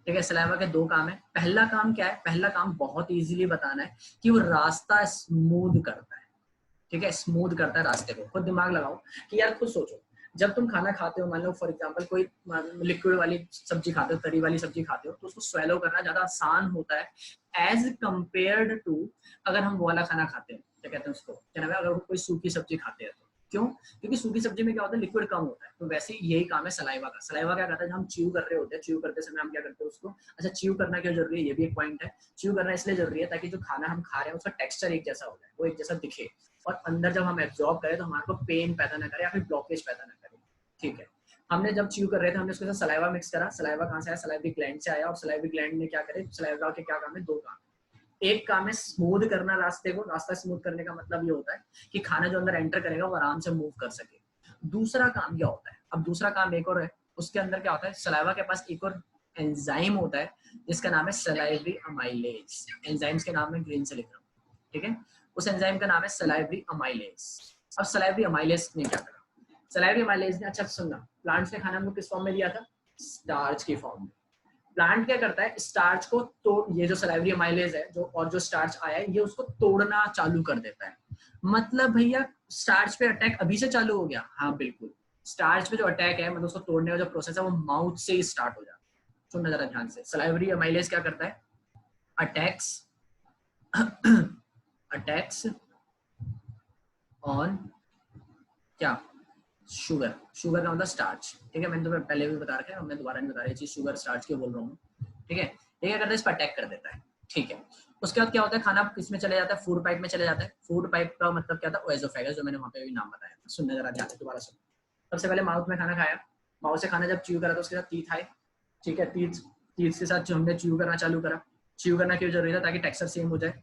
ठीक है, सलाइवा के 2 काम है। पहला काम क्या है, पहला काम बहुत इजीली बताना है कि वो रास्ता स्मूथ करता है, ठीक है, स्मूथ करता है रास्ते को। खुद दिमाग लगाओ कि यार खुद सोचो, जब तुम खाना खाते हो, मान लो फॉर एग्जांपल कोई लिक्विड वाली सब्जी खाते हो, तरी वाली सब्जी खाते हो, तो उसको स्वेलो करना ज्यादा आसान होता है एज कम्पेयर्ड टू अगर हम वो वाला खाना खाते हैं, क्या कहते हैं उसको, क्या नाम है, अगर कोई सूखी सब्जी खाते हैं तो। क्यों, क्योंकि सूखी सब्जी में क्या होता है, लिक्विड कम होता है। तो वैसे ही यही काम है सलाइवा का। सलाइवा क्या करता है, जब हम च्यू कर रहे होते हैं, च्यू करते समय हम क्या करते हैं उसको, अच्छा च्यू करना क्यों जरूरी है, ये भी एक पॉइंट है। च्यू करना इसलिए जरूरी है ताकि जो खाना हम खा रहे हैं उसका टेक्सचर एक जैसा हो जाए, वो एक जैसा दिखे, और अंदर जब हम एब्जॉर्ब करें तो हमारे को पेन पैदा ना करे या फिर ब्लॉकेज पैदा ना करे, ठीक है। हमने जब च्यू कर रहे थे हमने उसके साथ सलाइवा मिक्स करा। सलाइवा कहाँ से आया, सलाइवरी ग्लैंड से आया, और सलाइवरी ग्लैंड ने क्या करे, सलाइवा के क्या काम है, 2 काम। एक काम है स्मूथ करना रास्ते को, रास्ता स्मूथ करने का मतलब ये होता है कि खाना जो अंदर एंटर करेगा वो आराम से मूव कर सके। दूसरा काम क्या होता है, अब दूसरा काम एक और है, उसके अंदर क्या होता है, सलाइवा के पास एक और एंजाइम होता है जिसका नाम है सलाइवरी अमाइलेज। एंजाइम्स के नाम में ग्रीन से लिख रहा हूँ, ठीक है। उस एंजाइम का नाम है सलाइवरी अमाइलेज। अब सलाइवरी अमाइलेज ने क्या करा, सलाइवरी अमाइलेज ने, अच्छा सुनना, प्लांट्स ने खाना हमको किस फॉर्म में दिया था, स्टार्च की फॉर्म में। प्लांट क्या करता है, स्टार्च को तो ये जो सलाइवरी अमाइलेज है जो, और जो स्टार्च आया है ये उसको तोड़ना चालू कर देता है। मतलब भैया स्टार्च पे अटैक अभी से चालू हो गया, हाँ बिल्कुल, स्टार्च पे जो अटैक है मतलब उसको तोड़ने का जो प्रोसेस है वो माउथ से ही स्टार्ट हो जाता है। सुनना जरा ध्यान से, सलाइवरी अमाइलेज क्या करता है, अटैक्स अटैक्स ऑन क्या, शुगर, शुगर का मतलब स्टार्च, ठीक है। मैंने तुम्हें पहले भी बता रखा है, मैं दोबारा नहीं बता रही चीज, शुगर स्टार्च की बोल रहा हूँ, ठीक है। ये क्या करता है, इस पर अटैक कर देता है, ठीक है। उसके बाद क्या होता है, खाना किसमें चले जाता है, फूड पाइप में चले जाता है। फूड पाइप का मतलब क्या था, ओएसोफेगस, जो मैंने वहां पे भी नाम बताया था। सुनने जरा ध्यान से, दोबारा सुनो। सबसे पहले माउथ में खाना खाया, माउथ से खाना जब च्यू करा तो उसके साथ टीथ आए, ठीक है। टीथ के साथ जो हमने च्यू करना चालू करा। च्यू करना क्यों जरूरी था, ताकि टेक्सचर सेम हो जाए।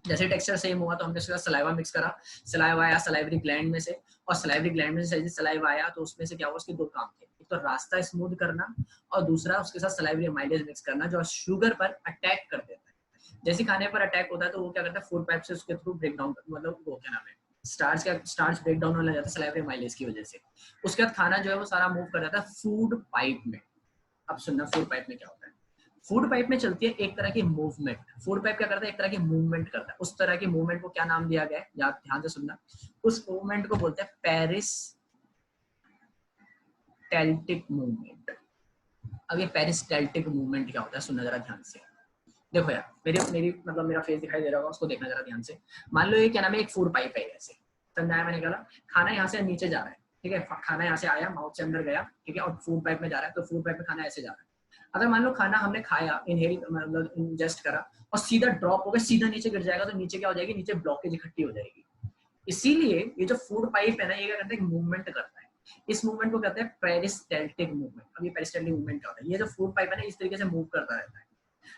जैसे टेक्सचर सेम हुआ तो हमने उसके साथ सलाइवा मिक्स करा। सलाइवा आया सलाइवरी ग्लैंड में से, और सलाइवरी ग्लैंड में से सलाइवा आया तो उसमें से क्या हुआ, उसके 2 काम थे, एक तो रास्ता स्मूथ करना और दूसरा उसके साथ सलाइवरी अमाइलेज मिक्स करना जो शुगर पर अटैक कर देता है। जैसे खाने पर अटैक होता है तो वो क्या करता है, फूड पाइप से उसके थ्रू ब्रेक डाउन, मतलब वो क्या नाम है, स्टार्च ब्रेक डाउन होने लग जाता है सलाइवरी माइलेज की वजह से। उसके बाद खाना जो है वो सारा मूव कर जाता है फूड पाइप में। अब सुनना फूड पाइप में क्या होता है। फूड पाइप में चलती है एक तरह की मूवमेंट। फूड पाइप क्या करता है, एक तरह की मूवमेंट करता है। उस तरह की मूवमेंट को क्या नाम दिया गया है, याद ध्यान से सुनना। उस मूवमेंट को बोलते हैं पेरिस्टाल्टिक मूवमेंट। अब ये पेरिस्टाल्टिक मूवमेंट क्या होता है सुनना जरा ध्यान से। देखो यार मेरी मतलब मेरा फेस दिखाई दे रहा होगा, उसको देखना जरा ध्यान से। मान लो ये क्या नाम है, एक फूड पाइप है ऐसे, समझाया मैंने कहा। खाना यहाँ से नीचे जा रहा है, ठीक है, खाना यहाँ से आया माउथ से अंदर गया, ठीक है, और फूड पाइप में जा रहा है, तो फूड पाइप में खाना ऐसे जा रहा है। अगर मान लो खाना हमने खाया, इनहेल मतलब इंजेस्ट करा और सीधा ड्रॉप हो गया, सीधा नीचे गिर जाएगा, तो नीचे क्या हो जाएगी, नीचे ब्लॉकेज इकट्ठी हो जाएगी। इसीलिए ये जो फूड पाइप है ना, ये क्या करता है, मूवमेंट करता है। इस मूवमेंट को कहते हैं पेरिस्टाल्टिक मूवमेंट। अब ये पेरिस्टाल्टिक मूवमेंट क्या होता है, ये जो फूड पाइप है ना, इस तरीके से मूव करता रहता है,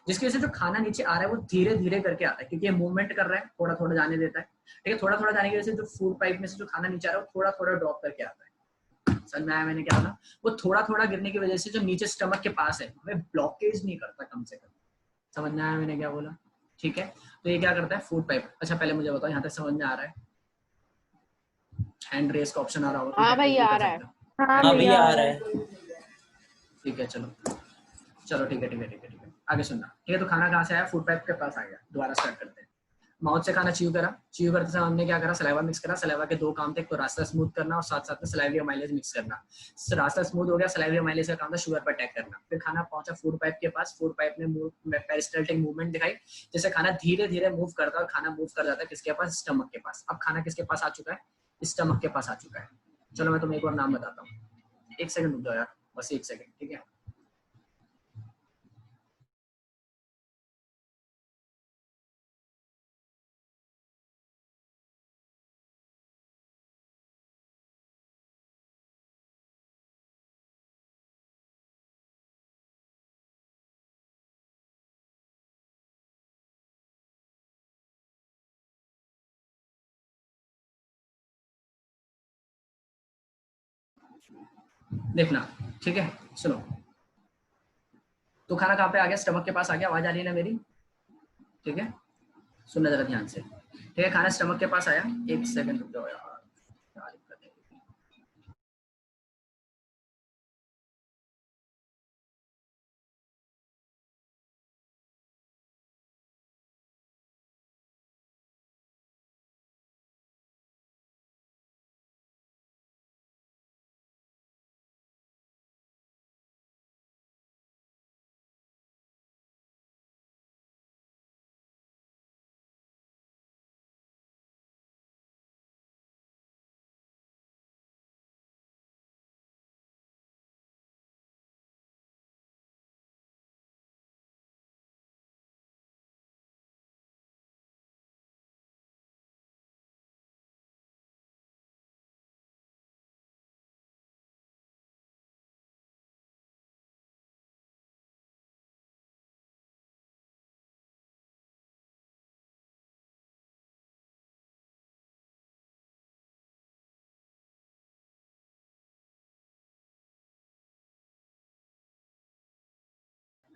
जिसकी वजह से जो खाना नीचे आ रहा है वो धीरे धीरे करके आता है, क्योंकि ये मूवमेंट कर रहा है, थोड़ा थोड़ा जाने देता है, ठीक है। थोड़ा थोड़ा जाने की वजह से जो फूड पाइप में से जो खाना नीचे आ रहा है वो थोड़ा थोड़ा ड्रॉप करके आता है। समझ में आया मैंने क्या बोला। वो थोड़ा थोड़ा गिरने की वजह से जो नीचे स्टमक के पास है हमें ब्लॉकेज नहीं करता कम से कम। समझ में आया मैंने क्या बोला, ठीक है। तो ये क्या करता है फूड पाइप। अच्छा पहले मुझे बताओ यहाँ तक समझ में आ रहा है, हैंड रेस का ऑप्शन आ रहा होगा। हाँ भाई आ रहा है। हाँ भैया आ रहा है। ठीक है चलो चलो ठीक है ठीक है ठीक है ठीक है, आगे सुनना, ठीक है। तो खाना कहाँ से आया, फूड पाइप के पास आ गया। दोबारा स्टार्ट करते हैं। माउथ से खाना च्यू करा, च्यू करते समय हमने क्या करा, सलाइवा मिक्स करा। सलाइवा के दो काम थे, तो रास्ता स्मूथ करना और साथ साथ में सलाइवरी माइलेज मिक्स करना। रास्ता स्मूथ हो गया, सलाइवरी माइलेज का काम था शुगर पर अटैक करना। फिर खाना पहुंचा फूड पाइप के पास, फूड पाइप ने पेरिस्टाल्टिक मूवमेंट दिखाई, जैसे खाना धीरे धीरे मूव करता है और खाना मूव कर जाता है किसके पास, स्टमक के पास। अब खाना किसके पास आ चुका है, स्टमक के पास आ चुका है। चलो मैं तुम्हें एक और नाम बताता हूँ, एक सेकंड रुक जाओ यार, बस एक सेकंड, ठीक है। देखना, ठीक है, सुनो। तो खाना कहाँ पे आ गया, स्टमक के पास आ गया। आवाज आ रही है ना मेरी, ठीक है, सुनना जरा ध्यान से, ठीक है। खाना स्टमक के पास आया, एक सेकंड रुक जाओ यार,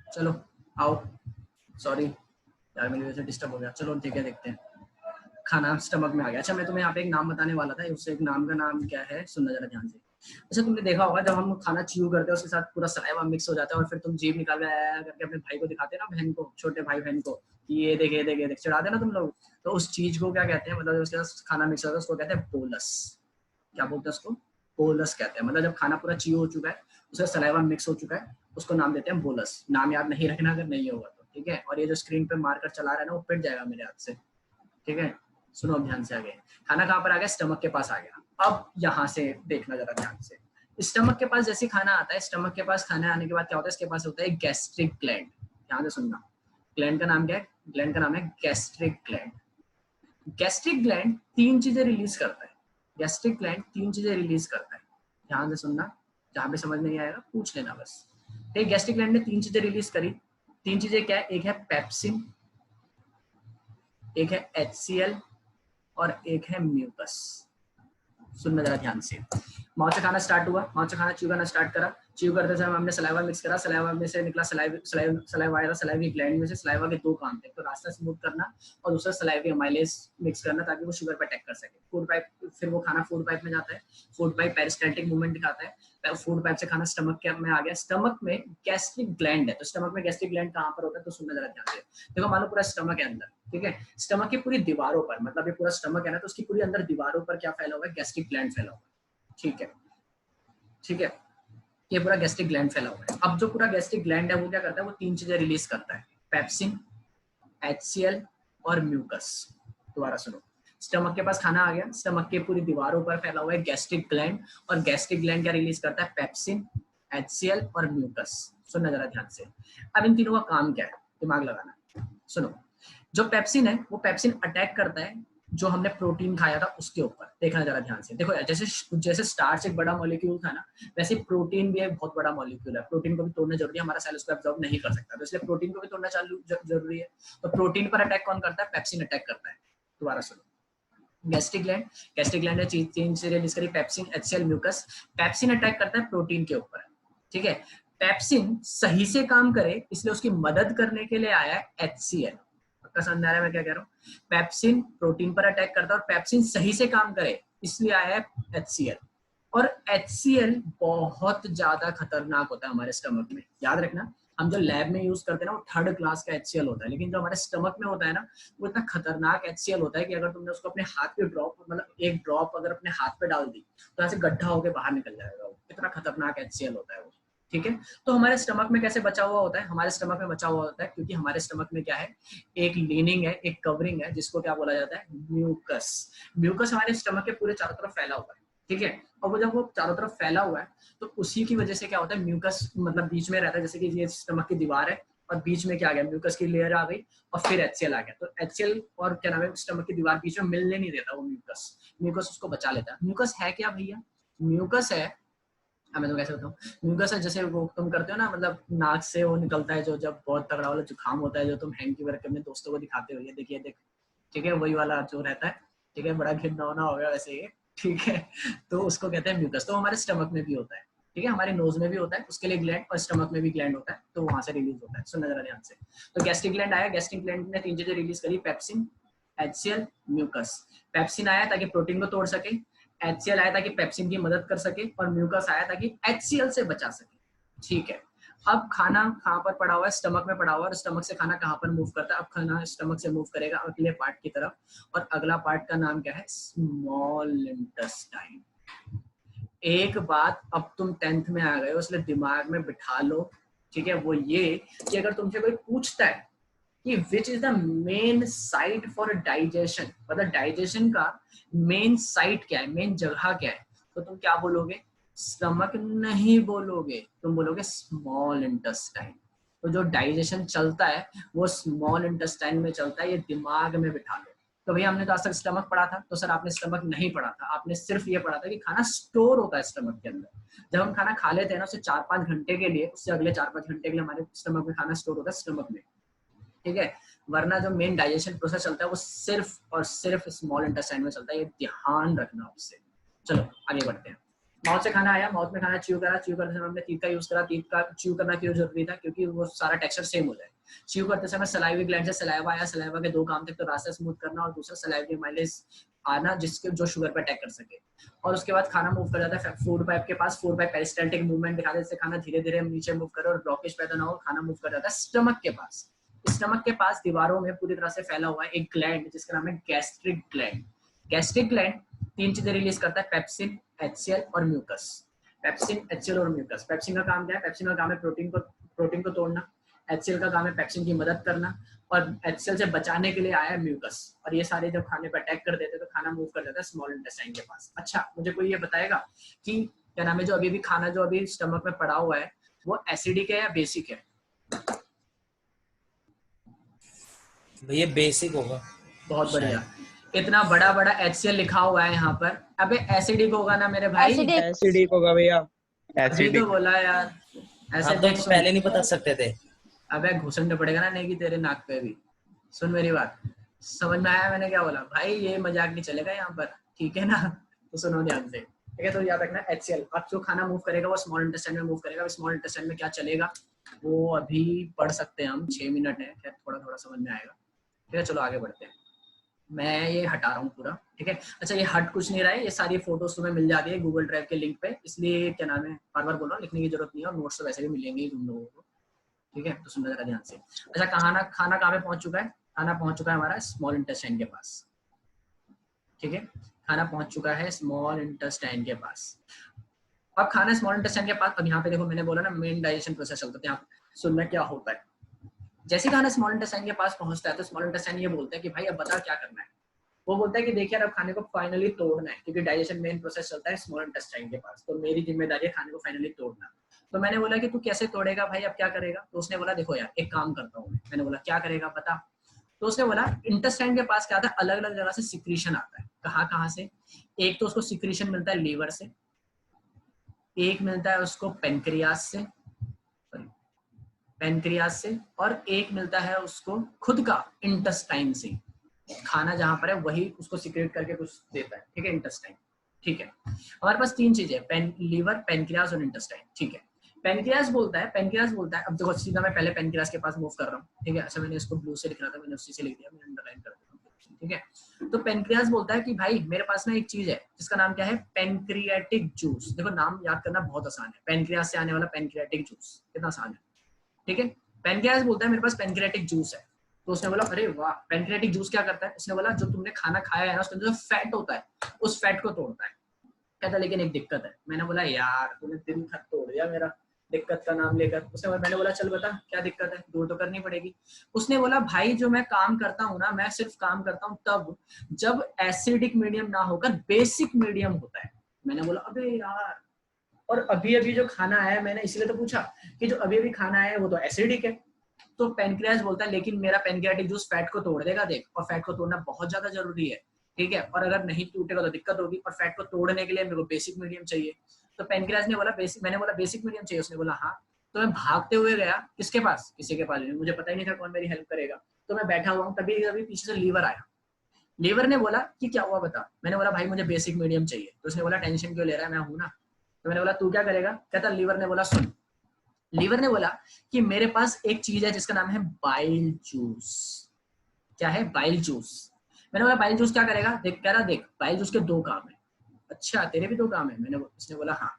चलो आओ, सॉरी यार मेरी वजह से डिस्टर्ब हो गया। चलो ठीक है, देखते हैं। खाना स्टमक में आ गया। अच्छा मैं तुम्हें यहाँ पे एक नाम बताने वाला था, उस एक नाम का नाम क्या है, सुनना जरा ध्यान से। अच्छा तुमने देखा होगा जब हम खाना च्यू करते हैं उसके साथ पूरा सलाइवा मिक्स हो जाता है और फिर तुम जीभ निकाल के आया करके अपने भाई को दिखाते हैं ना, बहन को, छोटे भाई बहन को, कि ये देख ये देख ये देख, चिढ़ाते ना तुम लोग। तो उस चीज को क्या कहते हैं, मतलब उसके साथ खाना मिक्स होता है उसको कहते हैं बोलस। क्या बोलते हैं उसको, बोलस कहते हैं। मतलब जब खाना पूरा च्यू हो चुका है, उसका सलाइवा मिक्स हो चुका है, उसको नाम देते हैं बोलस। नाम याद नहीं रखना अगर नहीं होगा तो, ठीक है। और ये जो स्क्रीन पे मार्कर चला रहा है ना वो पिट जाएगा मेरे हाथ से, ठीक है। सुनो ध्यान से आगे। खाना कहाँ पर आ गया, स्टमक के पास आ गया। अब यहाँ से देखना जरा ध्यान से। स्टमक के पास जैसे खाना आता है, स्टमक के पास खाना आने के बाद क्या होता है, इसके पास होता है गैस्ट्रिक ग्लैंड। ध्यान से सुनना, ग्लैंड का नाम क्या है, ग्लैंड का नाम है गैस्ट्रिक ग्लैंड। गैस्ट्रिक ग्लैंड तीन चीजें रिलीज करता है, गैस्ट्रिक ग्लैंड तीन चीजें रिलीज करता है। ध्यान से सुनना, जहां पे समझ नहीं आएगा पूछ लेना बस। ठीक, गैस्ट्रिक ग्लैंड ने तीन चीजें रिलीज करी। तीन चीजें क्या है, एक है पेप्सिन, एक है HCl और एक है म्यूकस। सुनना जरा ध्यान से। माउथ से खाना स्टार्ट हुआ, माउथ से खाना च्यू करना स्टार्ट करा, च्यू करते समय हमने सलाइवा मिक्स करा, सलाइवा में से निकला सलाइवा आया, सलाइवी ग्लैंड में से सलाइवा के दो काम थे, तो रास्ता स्मूथ करना और दूसरा सलाइवी अमाइलेज मिक्स करना ताकि वो शुगर पर अटैक कर सके। फूड पाइप, फिर वो खाना फूड पाइप में जाता है, फूड पाइप पेरिस्टाल्टिक मूवमेंट दिखाता है, फूड पाइप से खाना स्टमक के में आ गया, स्टमक में गैस्ट्रिक ग्लैंड है, तो स्टमक में गैस्ट्रिक ग्लैंड कहाँ पर होता है तो सुनना जरा ध्यान से। देखो मान लो पूरा स्टमक है अंदर, ठीक है, स्टमक की पूरी दीवारों पर, मतलब ये पूरा स्टमक है ना, तो उसकी पूरी अंदर दीवारों पर क्या फैला हुआ है, गैस्ट्रिक ग्लैंड फैला हुआ है, ठीक है, ठीक है, ये पूरा गैस्ट्रिक ग्लैंड फैला हुआ है। अब जो पूरा गैस्ट्रिक ग्लैंड है वो क्या करता है, वो तीन चीजें रिलीज करता है, पेप्सिन, HCl और म्यूकस। दोबारा सुनो, स्टमक के पास खाना आ गया, स्टमक के पूरी दीवारों पर फैला हुआ है गैस्ट्रिक ग्लैंड, और गैस्ट्रिक ग्लैंड क्या रिलीज करता है, पेप्सिन, HCl और म्यूकस। सुनना जरा ध्यान से। अब इन तीनों का काम क्या है, दिमाग लगाना। सुनो, जो पेप्सिन है वो पेप्सिन अटैक करता है जो हमने प्रोटीन खाया था उसके ऊपर। देखना जरा ध्यान से। देखो जैसे जैसे स्टार्च एक बड़ा मॉलिक्यूल था ना, वैसे प्रोटीन भी एक बहुत बड़ा मॉलिक्यूल है, प्रोटीन को भी तोड़ना जरूरी है, हमारा सेल उसको एब्जॉर्ब नहीं कर सकता, तो इसलिए प्रोटीन को भी तोड़ना जरूरी है। तो प्रोटीन पर अटैक कौन करता है, पेप्सिन अटैक करता है। दोबारा सुनो, गैस्ट्रिक ग्लैंड ने तीन से रिलीज करी, pepsin, HCl, mucus. Pepsin attack करता है प्रोटीन के ऊपर, ठीक है। पेप्सिन सही से काम करे इसलिए उसकी मदद करने के लिए आया है HCl। आपका समझ में आ रहा है मैं क्या कह रहा हूँ? पेप्सिन प्रोटीन पर अटैक करता है और पेप्सिन सही से काम करे इसलिए आया है HCl। और HCl बहुत ज्यादा खतरनाक होता है हमारे स्टमक में, याद रखना। हम जो लैब में यूज करते हैं ना वो 3rd क्लास का HCl होता है, लेकिन जो हमारे स्टमक में होता है ना वो इतना खतरनाक HCl होता है कि अगर तुमने उसको अपने हाथ पे ड्रॉप, मतलब एक ड्रॉप अगर अपने हाथ पे डाल दी तो ऐसे गड्ढा होकर बाहर निकल जाएगा, वो इतना खतरनाक HCl होता है वो, ठीक है। तो हमारे स्टमक में कैसे बचा हुआ होता है, हमारे स्टमक में बचा हुआ होता है क्योंकि हमारे स्टमक में क्या है, एक लीनिंग है, एक कवरिंग है, जिसको क्या बोला जाता है, म्यूकस। म्यूकस हमारे स्टमक के पूरे चारों तरफ फैला हुआ है, ठीक है। और वो जब वो चारों तरफ फैला हुआ है तो उसी की वजह से क्या होता है, म्यूकस मतलब बीच में रहता है, जैसे कि ये स्टमक की दीवार है और बीच में क्या आ गया, म्यूकस की लेयर आ गई और फिर HCl आ गया। तो HCl और क्या नाम है, स्टमक की दीवार बीच में मिलने नहीं देता वो म्यूकस उसको बचा लेता है। म्यूकस है क्या भैया, म्यूकस है, मैं तो कैसे बताऊं, म्यूकस है जैसे वो तुम करते हो ना, मतलब नाक से वो निकलता है जो जब बहुत तगड़ा वाला जुकाम होता है, जो तुम हैंकी वर्क अपने दोस्तों को दिखाते हो, ये देखिए देख, ठीक है, वही वाला जो रहता है, ठीक है, बड़ा घिनौना हो गया वैसे ये, ठीक है। तो उसको कहते हैं म्यूकस। तो हमारे स्टमक में भी होता है, ठीक है, हमारे नोज में भी होता है, उसके लिए ग्लैंड, और स्टमक में भी ग्लैंड होता है, तो वहां से रिलीज होता है। सुनना जरा ध्यान से। तो गैस्ट्रिक ग्लैंड आया, गैस्ट्रिक ग्लैंड ने तीन चीजें रिलीज करी, पेप्सिन, HCl, म्यूकस। पेप्सिन आया ताकि प्रोटीन को तोड़ सके, HCl आया ताकि पेप्सिन की मदद कर सके, और म्यूकस आया ताकि HCl से बचा सके, ठीक है। अब खाना कहाँ पर पड़ा हुआ है, स्टमक में पड़ा हुआ है, और स्टमक से खाना कहाँ पर मूव करता है, अब खाना स्टमक से मूव करेगा अगले पार्ट की तरफ, और अगला पार्ट का नाम क्या है, स्मॉल इंटेस्टाइन। एक बात अब तुम 10th में आ गए हो इसलिए दिमाग में बिठा लो, ठीक है, वो ये कि अगर तुमसे कोई पूछता है कि which is the main site for digestion, मतलब डाइजेशन का मेन साइट क्या है, मेन जगह क्या है, तो तुम क्या बोलोगे, स्टमक नहीं बोलोगे, तुम बोलोगे स्मॉल इंटेस्टाइन। तो जो डाइजेशन चलता है वो स्मॉल इंटेस्टाइन में चलता है, ये दिमाग में बिठा लो। तो भैया हमने तो आज तक स्टमक पढ़ा था, तो सर आपने स्टमक नहीं पढ़ा था, आपने सिर्फ ये पढ़ा था कि खाना स्टोर होता है स्टमक के अंदर। जब हम खाना खा लेते हैं ना उससे 4-5 घंटे के लिए, उससे अगले 4-5 घंटे के लिए हमारे स्टमक में खाना स्टोर होता है स्टमक में, ठीक है। वरना जो मेन डाइजेशन प्रोसेस चलता है वो सिर्फ और सिर्फ स्मॉल इंटेस्टाइन में चलता है, ये ध्यान रखना उससे। चलो आगे बढ़ते हैं। माउथ से खाना आया, माउथ में खाना च्यू करा, च्यू करते समय हमने टीथ का यूज करा, टीथ का च्यू करना क्यों जरूरी था, क्योंकि वो सारा टेक्सचर सेम हो जाए। च्यू करते समय सलाइवी ग्लैंड से सलाइवा आया, सलाइवा के दो काम थे, तो रास्ता स्मूथ करना और दूसरा सलाइवी माइलेज आना जिसके जो शुगर पर अटैक कर सके। और उसके बाद खाना मूव कर जाता है फूड पाइप के पास, फूड पाइप पेरिस्टाल्टिक मूवमेंट दिखाते हैं, खाना धीरे धीरे नीचे मूव करे और ब्लॉकेज पैदा ना हो, खाना मूव कर जाता है स्टमक के पास। स्टमक के पास दीवारों में पूरी तरह से फैला हुआ है एक ग्लैंड जिसका नाम है गैस्ट्रिक ग्लैंड। गैस्ट्रिक ग्लैंड तीन चीजें रिलीज करता है, पेप्सिन, HCl और म्यूकस। पेप्सिन, HCl और म्यूकस। पेप्सिन का काम क्या है, पेप्सिन का काम है प्रोटीन को तोड़ना, HCl का काम है पेप्सिन की मदद करना, और HCl से बचाने के लिए आया है म्यूकस। और ये सारे जब खाने पर अटैक कर देते तो खाना मूव कर जाता है स्मॉल इंटेस्टाइन के पास। अच्छा मुझे कोई ये बताएगा कि क्या नाम है, जो अभी भी खाना जो अभी स्टमक में पड़ा हुआ है वो एसिडिक है या बेसिक है? भैया बेसिक होगा। बहुत बढ़िया, इतना बड़ा बड़ा HCl लिखा हुआ है यहाँ पर, अबे एसिडिक होगा ना मेरे भाई? एसिडिक होगा भैया, अभी तो एसिडिक। बोला यार, ऐसे हाँ तो देख सुन, पहले नहीं बता सकते थे। अबे घुसने पड़ेगा ना नहीं कि तेरे नाक पे भी। सुन मेरी बात, समझ में आया मैंने क्या बोला भाई, ये मजाक नहीं चलेगा यहाँ पर, ठीक है ना? तो सुनो ध्यान से, ठीक है। तो याद रखना HCl अब जो खाना मूव करेगा वो स्मॉल इंटेस्टाइन में मूव करेगा। स्मॉल इंटेस्टाइन में क्या चलेगा वो अभी पढ़ सकते हैं हम, 6 मिनट है, खैर थोड़ा थोड़ा समझ में आएगा। ठीक है, चलो आगे बढ़ते हैं। मैं ये हटा रहा हूँ पूरा, ठीक है। अच्छा, ये हट कुछ नहीं रहा है, ये सारी फोटोज तुम्हें मिल जाती है गूगल ड्राइव के लिंक पे, इसलिए क्या नाम है बार बार बोल रहा हूँ, लिखने की जरूरत नहीं है, और नोट्स तो वैसे भी मिलेंगे तुम लोगों को, ठीक है। तो सुनना जरा ध्यान से। अच्छा, खाना कहाँ पे पहुंच चुका है? खाना पहुंच चुका है हमारा स्मॉल इंटेस्टाइन के पास, ठीक है। खाना पहुंच चुका है स्मॉल इंटेस्टाइन के पास। अब खाना स्मॉल इंटेस्टाइन के पास, अब यहाँ पे देखो मैंने बोला ना मेन डाइजेशन प्रोसेस चलता है, यहाँ सुनना क्या होता है। जैसे खाना स्मॉल इंटेस्टाइन के पास पहुंचता है तो स्मॉल इंटेस्टाइन ये बोलता है कि भाई अब बता क्या करना है। वो बोलता है कि देखिए अब खाने को फाइनली तोड़ना है, क्योंकि डाइजेशन मेन प्रोसेस चलता है स्मॉल इंटेस्टाइन के पास, तो मेरी जिम्मेदारी है खाने को फाइनली तोड़ना। तो मैंने बोला कि तू कैसे तोड़ेगा भाई, अब क्या करेगा? तो उसने बोला देखो यार एक काम करता हूँ। मैंने बोला क्या करेगा बता। तो उसने बोला इंटेस्टाइन के पास क्या आता है, अलग अलग जगह से सिक्रीशन आता है। कहाँ से? एक तो उसको सिक्रीशन मिलता है लीवर से, एक मिलता है उसको पेनक्रियास से, और एक मिलता है उसको खुद का इंटेस्टाइन से। खाना जहां पर है वही उसको सिक्रेट करके कुछ देता है, ठीक है, इंटेस्टाइन। ठीक है, हमारे पास 3 चीजें, लीवर, पेनक्रियास और इंटेस्टाइन, ठीक है। पेनक्रियास बोलता है, अब देखो सीधा मैं पहले पेनक्रियास के पास मूव कर रहा हूँ, ठीक है। अच्छा, मैंने इसको ब्लू से लिख रहा था, मैंने उसी से लिख दिया, मैं अंडरलाइन कर देता हूँ, ठीक है। तो पेनक्रियास बोलता है कि भाई मेरे पास ना एक चीज है जिसका नाम क्या है, पेनक्रियाटिक जूस। देखो नाम याद करना बहुत आसान है, पेनक्रियास से आने वाला पेनक्रियाटिक जूस, कितना आसान है, ठीक है। पेनक्रियास बोलता है मेरे पास पेनक्रियाटिक जूस है। तो उसने बोला अरे वाह, पेनक्रियाटिक जूस क्या करता है? उसने बोला जो तुमने खाना खाया है ना उसके अंदर जो फैट होता है उस फैट को तोड़ता है। कहता लेकिन एक दिक्कत है। मैंने बोला यार तूने दिल खत तोड़ दिया मेरा दिक्कत का नाम लेकर। मैंने बोला चल बता क्या दिक्कत है, दूर तो करनी पड़ेगी। उसने बोला भाई जो मैं काम करता हूँ ना, मैं सिर्फ काम करता हूँ तब जब एसिडिक मीडियम ना होकर बेसिक मीडियम होता है। मैंने बोला अबे यार, और अभी अभी जो खाना आया, मैंने इसलिए तो पूछा कि जो अभी अभी खाना आया है वो तो एसिडिक है। तो पेनक्रियास बोलता है लेकिन मेरा पेनक्रियाटिक जूस फैट को तोड़ देगा देख, और फैट को तोड़ना बहुत ज्यादा जरूरी है, ठीक है। और अगर नहीं टूटेगा तो दिक्कत होगी, और फैट को तोड़ने के लिए मेरे को बेसिक मीडियम चाहिए। तो पेनक्रियास ने बोला बेसिक, मैंने बोला बेसिक मीडियम चाहिए। उसने बोला हाँ। तो मैं भागते हुए गया किसके पास, किसी के पास नहीं, मुझे पता ही नहीं था कौन मेरी हेल्प करेगा। तो मैं बैठा हुआ हूँ, तभी तभी पीछे से लीवर आया। लीवर ने बोला कि क्या हुआ बता। मैंने बोला भाई मुझे बेसिक मीडियम चाहिए। तो उसने बोला टेंशन क्यों ले रहा है, मैं हूं ना। तो मैंने बोला तू क्या करेगा? कहता लीवर ने बोला सुन, लीवर ने बोला कि मेरे पास एक चीज है जिसका नाम है बाइल जूस। क्या है? Bile juice. मैंने बोला बाइल जूस क्या करेगा? देख, कह रहा देख बाइल जूस के 2 काम है। अच्छा तेरे भी 2 काम है? उसने बोला हाँ।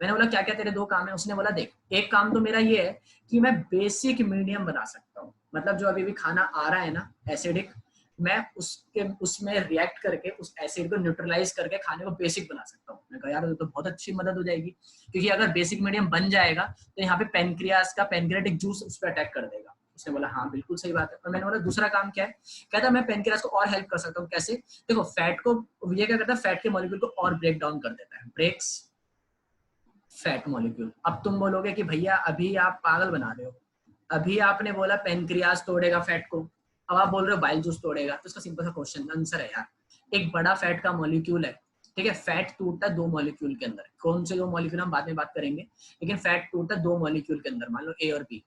मैंने बोला क्या क्या तेरे 2 काम है? उसने बोला देख एक काम तो मेरा ये है कि मैं बेसिक मीडियम बना सकता हूँ, मतलब जो अभी भी खाना आ रहा है ना एसिडिक, मैं उसमें रिएक्ट करके उस एसिड को न्यूट्रलाइज करके खाने को बेसिक बना सकता हूँ। मैं कहा यार तो बहुत अच्छी मदद हो जाएगी, क्योंकि अगर बेसिक मीडियम बन जाएगा तो यहाँ पे पेनक्रियास का पेनक्रियाटिक जूस उस पर अटैक कर देगा। उसने बोला हाँ बिल्कुल सही बात है। और मैंने बोला दूसरा काम क्या है? कहता मैं पेनक्रियास को और हेल्प कर सकता हूँ। कैसे? देखो फैट को ये क्या करता है, फैट के मॉलिक्यूल को और ब्रेक डाउन कर देता है, ब्रेक्स फैट मॉलिक्यूल। अब तुम बोलोगे कि भैया अभी आप पागल बना रहे हो, अभी आपने बोला पेनक्रियास तोड़ेगा फैट को, अब आप बोल रहे हो बाइल जूस तोड़ेगा। तो इसका सिंपल सा क्वेश्चन आंसर है यार, एक बड़ा फैट का मॉलिक्यूल है, ठीक है। फैट टूटता है 2 मॉलिक्यूल के अंदर, कौन से 2 मॉलिक्यूल हम बाद में बात करेंगे, लेकिन फैट टूटता है 2 मॉलिक्यूल के अंदर, मान लो ए और बी।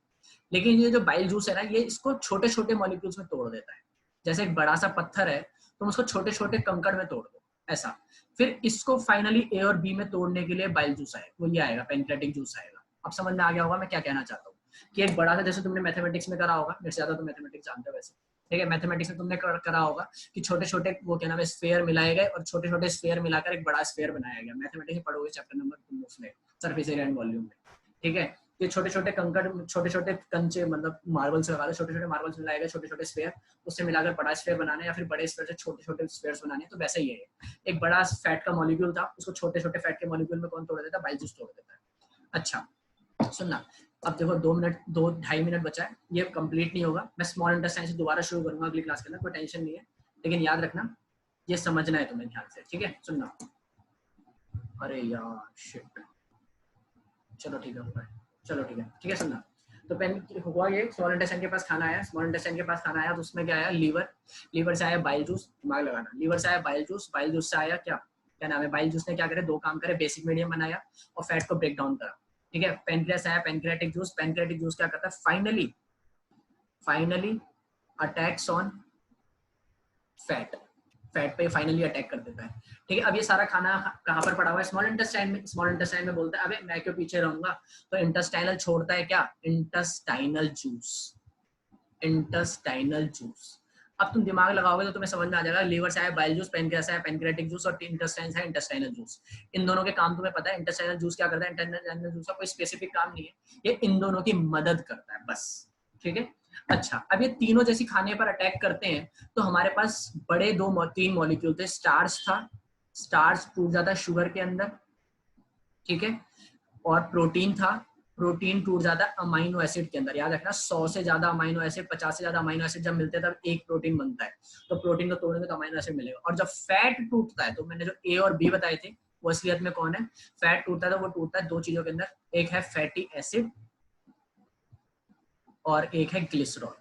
लेकिन ये जो बाइल जूस है ना, ये इसको छोटे छोटे मॉलिक्यूल्स में तोड़ देता है। जैसे एक बड़ा सा पत्थर है, तुम उसको छोटे छोटे कंकड़ में तोड़ दो, ऐसा। फिर इसको फाइनली ए और बी में तोड़ने के लिए बाइल जूस आएगा, वो ये आएगा, पेनक्रियाटिक जूस आएगा। अब समझ में आ गया होगा मैं क्या कहना चाहता हूँ, कि एक बड़ा सा, जैसे तुमने मैथमेटिक्स में करा होगा, मेरे से ज्यादा तो मैथमेटिक्स जानते हो वैसे, ठीक है। मैथमेटिक्स में तुमने करा होगा कि छोटे छोटे वो क्या नाम है स्फीयर मिलाए गए, और छोटे छोटे स्फीयर मिलाकर एक बड़ा स्फीयर बनाया गया। मैथमेटिक्स में पढ़ोगे चैप्टर नंबर उसमें, सरफेस एरिया एंड वॉल्यूम में, ठीक है। ये छोटे छोटे कंकड़, छोटे छोटे कंचे, मतलब मार्बल्स लगा दो, छोटे छोटे मार्बल्स मिलाए गए, छोटे छोटे स्फीयर, उससे मिलाकर बड़ा स्फीयर बनाने, या फिर बड़े स्फीयर से छोटे छोटे स्फीयर्स बनाने। तो वैसा ही है, एक बड़ा फैट का मॉलिक्यूल था, उसको छोटे छोटे फैट के मॉलिक्यूल में कौन तोड़ देता है? बाइल जूस तोड़ देता है। अच्छा सुनना, अब देखो 2.5 मिनट बचा है, ये कंप्लीट नहीं होगा, मैं स्मॉल इंटेस्टाइन से दोबारा शुरू करूंगा अगली क्लास के अंदर, कोई टेंशन नहीं है। लेकिन याद रखना ये समझना है तुम्हें ध्यान से, ठीक है। सुनना, अरे यार शिट, चलो ठीक है, चलो ठीक है सुनना। तो पेन हुआ ये, स्मॉल इंटेस्टाइन के पास खाना आया, स्मॉल इंटेस्टाइन के पास खाना आया तो उसमें क्या आया, लीवर, लीवर से आया बाइल जूस, दिमाग लगाना, लीवर से आया बाइल जूस, बाइल जूस से आया क्या नाम है, बाइल जूस ने क्या करे, 2 काम करे, बेसिक मीडियम बनाया और फैट को ब्रेक डाउन करा, ठीक है। पेनक्रियास आया, पेनक्रियाटिक जूस, पेनक्रियाटिक जूस क्या करता है, finally attacks on fat, fat पे फाइनली अटैक कर देता है। ठीक है, अब ये सारा खाना कहाँ पर पड़ा हुआ है? स्मॉल इंटेस्टाइन में। स्मॉल इंटेस्टाइन में बोलता है अबे मैं क्यों पीछे रहूंगा, तो इंटेस्टाइनल छोड़ता है क्या? Intestinal juice. Intestinal juice. अब तुम दिमाग लगाओगे तो तुम्हें समझ में आ जाएगा, लीवर से आया बाइल जूस, पैनक्रियास से आया पैनक्रियाटिक जूस, और इंटेस्टाइन से इंटेस्टाइनल जूस। इन दोनों के काम तुम्हें पता है। इंटेस्टाइनल जूस क्या करता है? इंटेस्टाइनल जूस का कोई स्पेसिफिक काम नहीं है, ये इन दोनों की मदद करता है बस। ठीक है, अच्छा अब ये तीनों जैसी खाने पर अटैक करते हैं तो हमारे पास बड़े तीन मॉलिक्यूल थे। स्टार्च था, स्टार्च टूट जाता है शुगर के अंदर, ठीक है, और प्रोटीन था, प्रोटीन टूट जाता है अमाइनो एसिड के अंदर। याद रखना 100 से ज्यादा अमाइनो एसिड, 50 से ज्यादा अमाइनो एसिड जब मिलते हैं तब एक प्रोटीन बनता है, तो प्रोटीन को तोड़ेंगे तो अमाइनो एसिड मिलेगा। और जब फैट टूटता है, तो मैंने जो ए और बी बताए थे वो असलियत में कौन है? फैट टूटता है तो वो टूटता है दो चीजों के अंदर, एक है फैटी एसिड और एक है ग्लिसरॉल।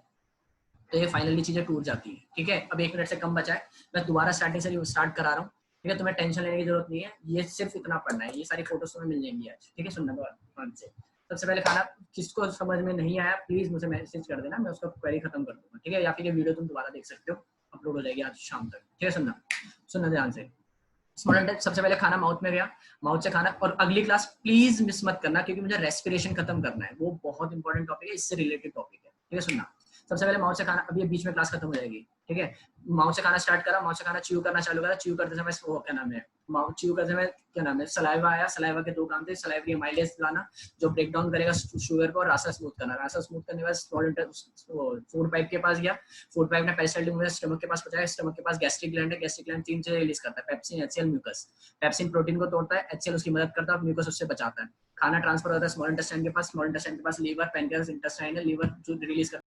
तो ये फाइनली चीजें टूट जाती है। ठीक है, अब 1 मिनट से कम बचा है, मैं दोबारा स्टार्टिंग से स्टार्ट करा रहा हूँ। ठीक है, तुम्हें टेंशन लेने की जरूरत नहीं है, ये सिर्फ इतना पढ़ना है, ये सारी फोटोज तुम्हें मिल जाएंगी आज। ठीक है, सुनना ध्यान से। सबसे पहले खाना, किसको समझ में नहीं आया प्लीज मुझे मैसेज कर देना, मैं उसका क्वेरी खत्म कर दूंगा। ठीक है, या फिर ये वीडियो तुम दोबारा देख सकते हो, अपलोड हो जाएगी आज शाम तक। ठीक है, सुनना ध्यान से। सबसे पहले खाना माउथ में गया, माउथ से खाना। और अगली क्लास प्लीज मिस मत करना, क्योंकि मुझे रेस्पिरेशन खत्म करना है, वो बहुत इंपॉर्टेंट टॉपिक है, इससे रिलेटेड टॉपिक है। ठीक है, सुनना। सबसे पहले माउथ से खाना, अभी बीच में क्लास खत्म हो जाएगी। ठीक है, माउथ से खाना स्टार्ट करा, माउथ से खाना च्यू करना चालू करा, च्यू करते समय वो क्या नाम है, माउथ च्यू करते समय क्या नाम है, सलाइवा आया। सलाइवा के दो काम थे, सलाइवा की माइलेज लाना जो ब्रेक डाउन करेगा शुगर को, और रास्ता स्मूथ करना। रास्ता स्मूथ करने के बाद फूड पाइप के पास गया, फूड पाइप ने पेरिस्टाल्टिक में स्टमक के पास पहुंचाया, स्टमक के पास गैस्ट्रिक ग्लैंड है, गैस्ट्रिक ग्लैंड 3 चीजें रिलीज करता है, pepsin, HCl, mucus. Pepsin protein को तोड़ता है, एचसीएल उसकी मदद करता है, म्यूकस उससे बचाता है। खाना ट्रांसफर होता है स्मॉल इंटेस्टाइन के पास, स्मॉल इंटेस्टाइन के पास लीवर, पैनक्रियास, इंटेस्टाइन, लीवर जो रिलीज